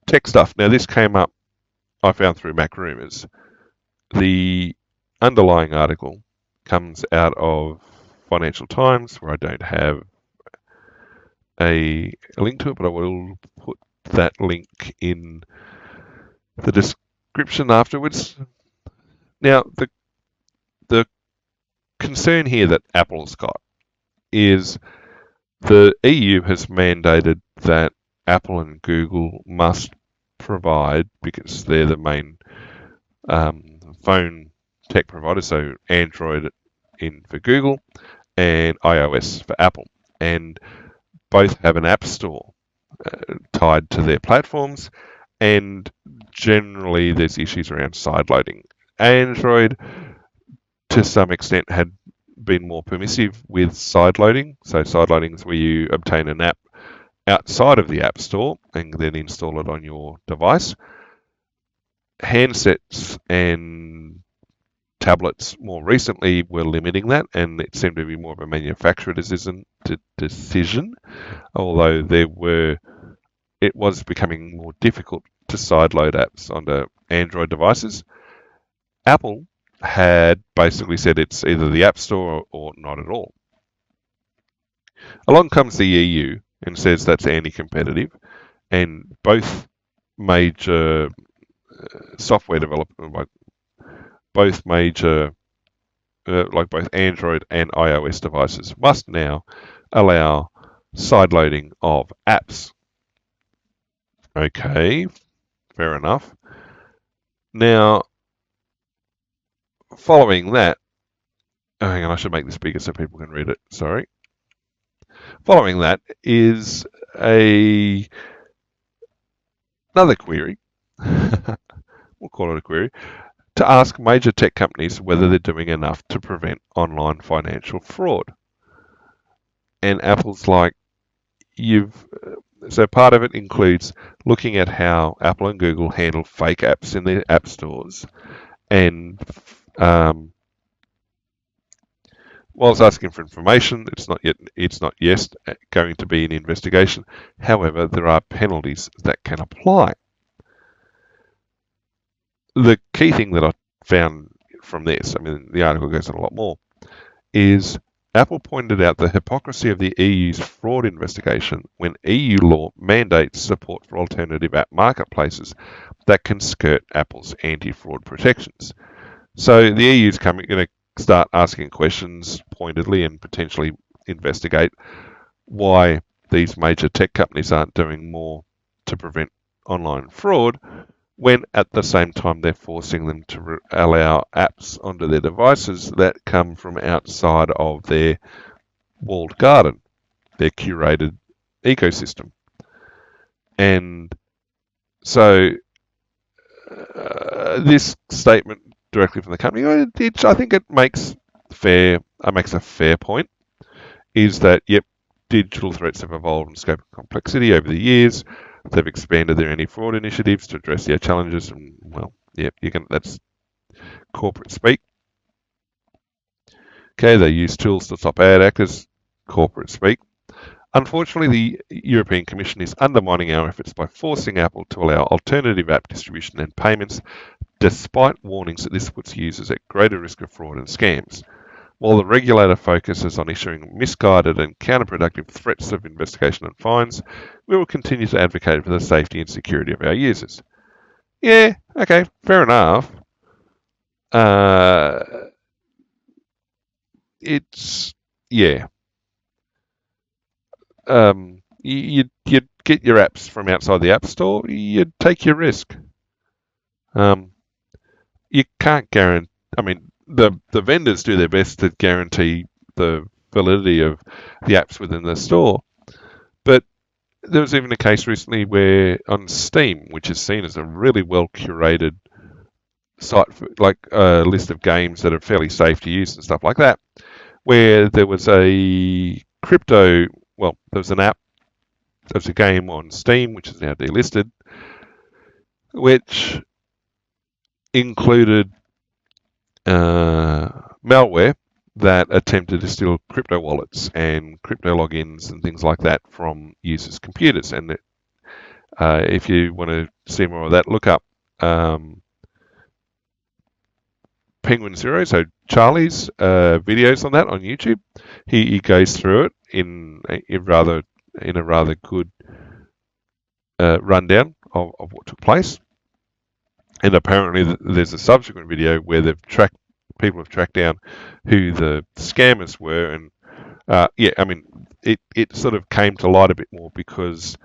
tech stuff. Now, this came up, I found through Mac Rumors. The underlying article comes out of Financial Times, where I don't have a link to it, but I will put that link in the description afterwards. Now, the concern here that Apple's got is the EU has mandated that Apple and Google must provide, because they're the main phone tech providers, so Android for Google and iOS for Apple, and both have an app store tied to their platforms, and generally there's issues around sideloading. Android, to some extent, had been more permissive with sideloading. So sideloading is where you obtain an app outside of the App Store and then install it on your device. Handsets and tablets more recently were limiting that, and it seemed to be more of a manufacturer decision, although it was becoming more difficult to sideload apps onto Android devices. Apple had basically said it's either the App Store or not at all. Along comes the EU and says that's anti-competitive, and both major software developers, like both Android and iOS devices, must now allow sideloading of apps. Okay, fair enough. Now, following that, hang on, I should make this bigger so people can read it. Sorry. Following that is another query. We'll call it a query, to ask major tech companies whether they're doing enough to prevent online financial fraud. And Apple's like, so part of it includes looking at how Apple and Google handle fake apps in their app stores, and whilst asking for information, it's not yet going to be an investigation. However, there are penalties that can apply. The key thing that I found from this, I mean, the article goes on a lot more, is Apple pointed out the hypocrisy of the EU's fraud investigation when EU law mandates support for alternative app marketplaces that can skirt Apple's anti-fraud protections. So the EU is going to start asking questions pointedly and potentially investigate why these major tech companies aren't doing more to prevent online fraud, when at the same time they're forcing them to allow apps onto their devices that come from outside of their walled garden, their curated ecosystem. And so this statement directly from the company, I think it makes a fair point, is that, yep, digital threats have evolved in scope and complexity over the years. They've expanded their anti-fraud initiatives to address their challenges, and, well, yep, that's corporate speak. Okay, they use tools to stop bad actors, corporate speak. Unfortunately, the European Commission is undermining our efforts by forcing Apple to allow alternative app distribution and payments, despite warnings that this puts users at greater risk of fraud and scams. While the regulator focuses on issuing misguided and counterproductive threats of investigation and fines, we will continue to advocate for the safety and security of our users. Yeah, okay, fair enough. You'd get your apps from outside the App Store, you'd take your risk. You can't guarantee, I mean, the vendors do their best to guarantee the validity of the apps within the store. But there was even a case recently where on Steam, which is seen as a really well curated site, like a list of games that are fairly safe to use and stuff like that, where there was a there was an app, there was a game on Steam, which is now delisted, which included malware that attempted to steal crypto wallets and crypto logins and things like that from users' computers. And If you want to see more of that, look up Penguin Zero, so Charlie's videos on that on YouTube. He goes through it in a rather good rundown of what took place. And apparently, there's a subsequent video where people have tracked down who the scammers were, and it sort of came to light a bit more because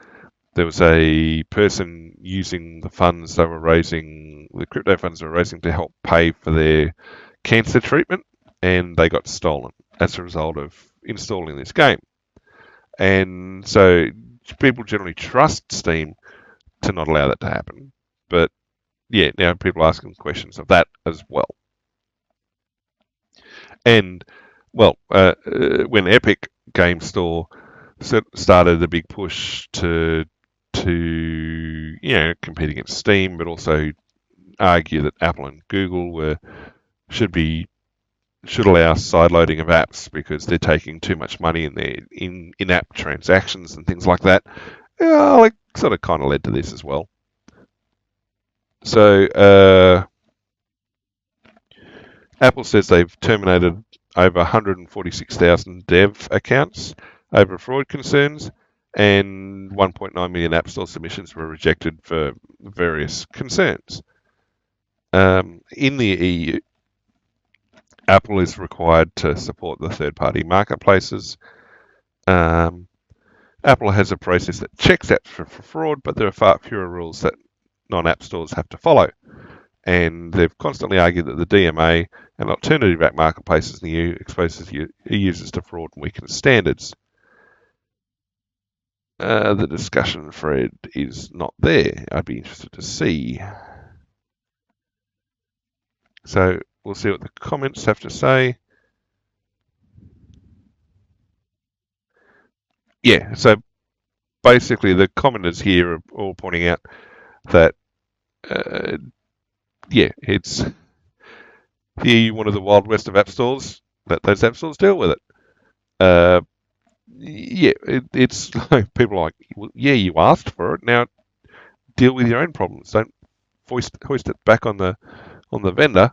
there was a person using the funds they were raising, the crypto funds they were raising to help pay for their cancer treatment, and they got stolen as a result of installing this game. And so people generally trust Steam to not allow that to happen. But yeah, now people are asking questions of that as well. And well, when Epic Game Store started the big push to compete against Steam, but also argue that Apple and Google should allow sideloading of apps because they're taking too much money in their in-app transactions and things like that. It sort of kind of led to this as well. So Apple says they've terminated over 146,000 dev accounts over fraud concerns, and 1.9 million App Store submissions were rejected for various concerns. In the EU, Apple is required to support the third-party marketplaces. Apple has a process that checks apps for fraud, but there are far fewer rules that non-app stores have to follow. And they've constantly argued that the DMA and alternative app marketplaces in the EU exposes users to fraud and weakens standards. The discussion thread is not there. I'd be interested to see. So we'll see what the comments have to say. Yeah, so basically the commenters here are all pointing out that, it's here one of the Wild West of app stores. Let those app stores deal with it. It's like people are like, well, yeah, you asked for it. Now deal with your own problems. Don't hoist it back on the vendor.